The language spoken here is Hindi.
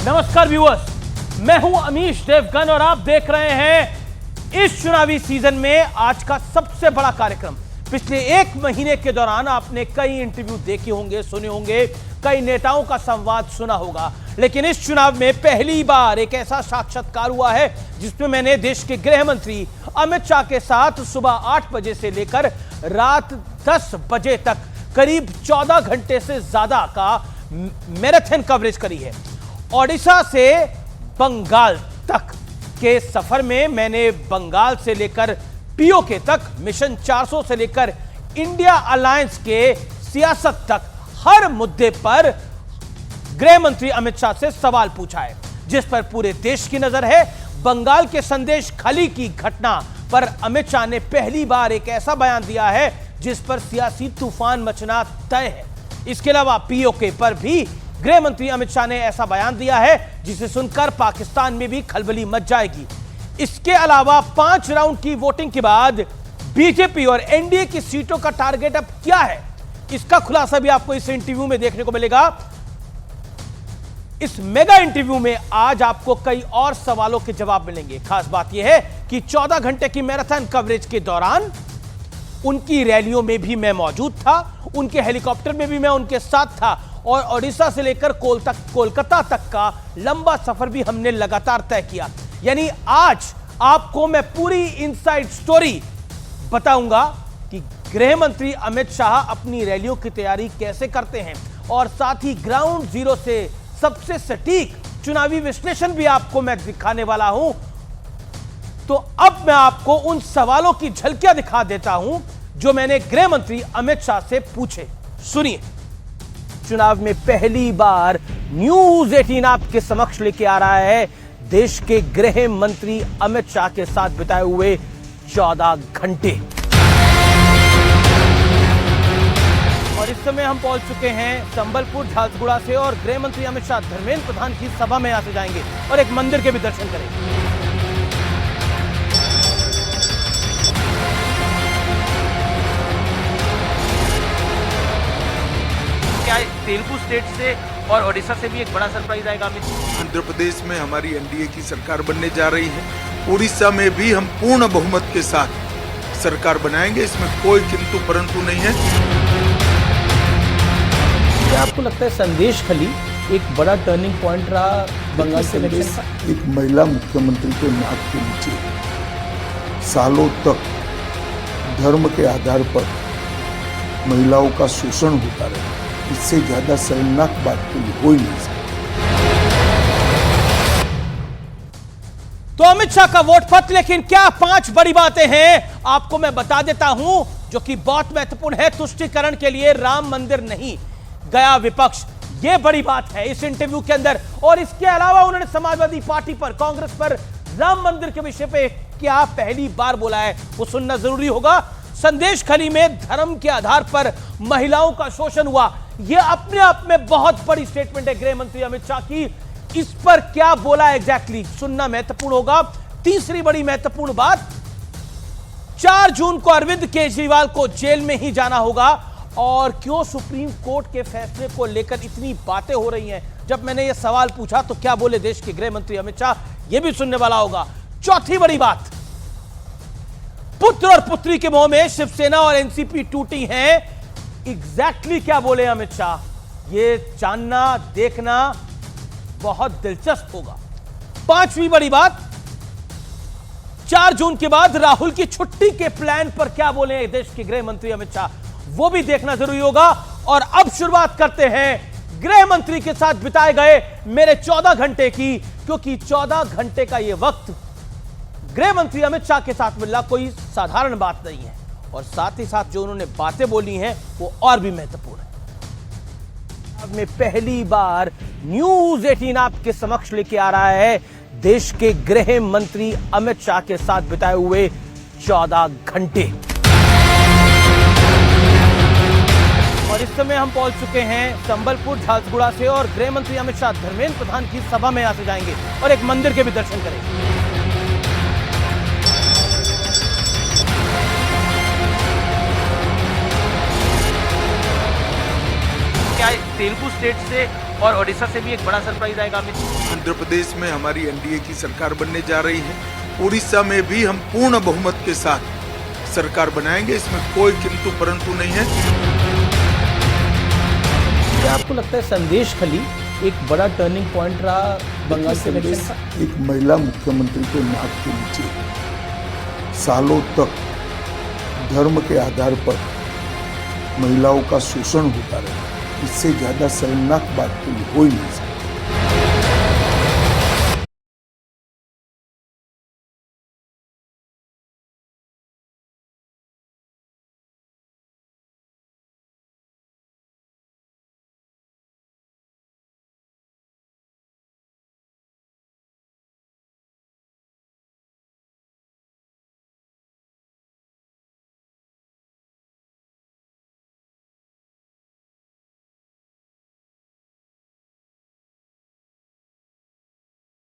नमस्कार व्यूअर्स, मैं हूं अमीश देवगन और आप देख रहे हैं इस चुनावी सीजन में आज का सबसे बड़ा कार्यक्रम। पिछले एक महीने के दौरान आपने कई इंटरव्यू देखे होंगे, सुने होंगे, कई नेताओं का संवाद सुना होगा, लेकिन इस चुनाव में पहली बार एक ऐसा साक्षात्कार हुआ है जिसमें मैंने देश के गृह मंत्री अमित शाह के साथ सुबह 8 बजे से लेकर रात 10 बजे तक करीब 14 घंटे से ज्यादा का मैराथन कवरेज करी है। ओडिशा से बंगाल तक के सफर में मैंने बंगाल से लेकर पीओके तक, मिशन 400 से लेकर इंडिया अलायंस के सियासत तक हर मुद्दे पर गृह मंत्री अमित शाह से सवाल पूछा है, जिस पर पूरे देश की नजर है। बंगाल के संदेश खली की घटना पर अमित शाह ने पहली बार एक ऐसा बयान दिया है जिस पर सियासी तूफान मचना तय है। इसके अलावा पीओके पर भी गृह मंत्री अमित शाह ने ऐसा बयान दिया है जिसे सुनकर पाकिस्तान में भी खलबली मच जाएगी। इसके अलावा 5 राउंड की वोटिंग के बाद बीजेपी और एनडीए की सीटों का टारगेट अब क्या है, इसका खुलासा भी आपको इस इंटरव्यू में देखने को मिलेगा। इस मेगा इंटरव्यू में आज आपको कई और सवालों के जवाब मिलेंगे। खास बात यह है कि 14 घंटे की मैराथन कवरेज के दौरान उनकी रैलियों में भी मैं मौजूद था, उनके हेलीकॉप्टर में भी मैं उनके साथ था और ओडिशा से लेकर कोलकाता तक का लंबा सफर भी हमने लगातार तय किया। यानी आज आपको मैं पूरी इनसाइड स्टोरी बताऊंगा कि गृह मंत्री अमित शाह अपनी रैलियों की तैयारी कैसे करते हैं और साथ ही ग्राउंड जीरो से सबसे सटीक चुनावी विश्लेषण भी आपको मैं दिखाने वाला हूं। तो अब मैं आपको उन सवालों की झलकियां दिखा देता हूं जो मैंने गृह मंत्री अमित शाह से पूछे। सुनिए। चुनाव में पहली बार न्यूज 18 आपके समक्ष लेके आ रहा है देश के गृह मंत्री अमित शाह के साथ बिताए हुए 14 घंटे। और इस समय हम पहुंच चुके हैं संबलपुर झारसुगुड़ा से और गृह मंत्री अमित शाह धर्मेंद्र प्रधान की सभा में यहां से जाएंगे और एक मंदिर के भी दर्शन करेंगे। तेलुगु स्टेट से और ओडिशा से भी एक बड़ा सरप्राइज आएगा अमित? आंध्र प्रदेश में हमारी एनडीए की सरकार बनने जा रही है। उड़ीसा में भी हम पूर्ण बहुमत के साथ सरकार बनाएंगे, इसमें कोई किंतु परंतु नहीं है। क्या आपको लगता है संदेश खली एक बड़ा टर्निंग पॉइंट रहा बंगाल के इलेक्शन का? एक महिला मुख्यमंत्री के नाक के नीचे सालों तक धर्म के आधार पर महिलाओं का शोषण होता रहा, इससे ज्यादा शर्मनाक बात कोई हो ही नहीं सकती। तो अमित शाह का वोट पत्र, लेकिन क्या 5 बड़ी बातें हैं आपको मैं बता देता हूं जो कि बहुत महत्वपूर्ण है। तुष्टीकरण के लिए राम मंदिर नहीं गया विपक्ष, यह बड़ी बात है इस इंटरव्यू के अंदर। और इसके अलावा उन्होंने समाजवादी पार्टी पर, कांग्रेस पर राम मंदिर के विषय पे क्या पहली बार बोला है वो सुनना जरूरी होगा। संदेश खली में धर्म के आधार पर महिलाओं का शोषण हुआ, यह अपने आप में बहुत बड़ी स्टेटमेंट है गृह मंत्री अमित शाह की। इस पर क्या बोला एग्जैक्टली सुनना महत्वपूर्ण होगा। तीसरी बड़ी महत्वपूर्ण बात, 4 जून को अरविंद केजरीवाल को जेल में ही जाना होगा और क्यों सुप्रीम कोर्ट के फैसले को लेकर इतनी बातें हो रही हैं। जब मैंने यह सवाल पूछा तो क्या बोले देश के गृह मंत्री अमित शाह, यह भी सुनने वाला होगा। चौथी बड़ी बात, पुत्र और पुत्री के मोह में शिवसेना और एनसीपी टूटी हैं, एग्जैक्टली क्या बोले अमित शाह, यह जानना देखना बहुत दिलचस्प होगा। 5वीं बड़ी बात, 4 जून के बाद राहुल की छुट्टी के प्लान पर क्या बोले देश के गृह मंत्री अमित शाह, वो भी देखना जरूरी होगा। और अब शुरुआत करते हैं गृह मंत्री के साथ बिताए गए मेरे 14 घंटे की, क्योंकि 14 घंटे का यह वक्त गृह मंत्री अमित शाह के साथ मिलना कोई साधारण बात नहीं है और साथ ही साथ जो उन्होंने बातें बोली हैं वो और भी महत्वपूर्ण है। अब में पहली बार न्यूज 18 आपके समक्ष लेके आ रहा है देश के गृह मंत्री अमित शाह के साथ बिताए हुए 14 घंटे। और इस समय हम पहुंच चुके हैं संबलपुर झारसुगुड़ा से और गृह मंत्री अमित शाह धर्मेंद्र प्रधान की सभा में यहां से जाएंगे और एक मंदिर के भी दर्शन करेंगे। तेलुगु स्टेट से और ओडिशा से भी एक बड़ा सरप्राइज आएगा अमित जी। आंध्र प्रदेश में हमारी एनडीए की सरकार बनने जा रही है, उड़ीसा में भी हम पूर्ण बहुमत के साथ सरकार बनाएंगे, इसमें कोई किंतु परंतु नहीं है। क्या आपको लगता है संदेश खली एक बड़ा टर्निंग पॉइंट रहा बंगाल के इलेक्शन का? एक महिला मुख्यमंत्री के नाक के नीचे सालों तक धर्म के आधार पर महिलाओं का शोषण होता रहा, इससे ज्यादा शर्मनाक बात कोई हो ही नहीं सकती।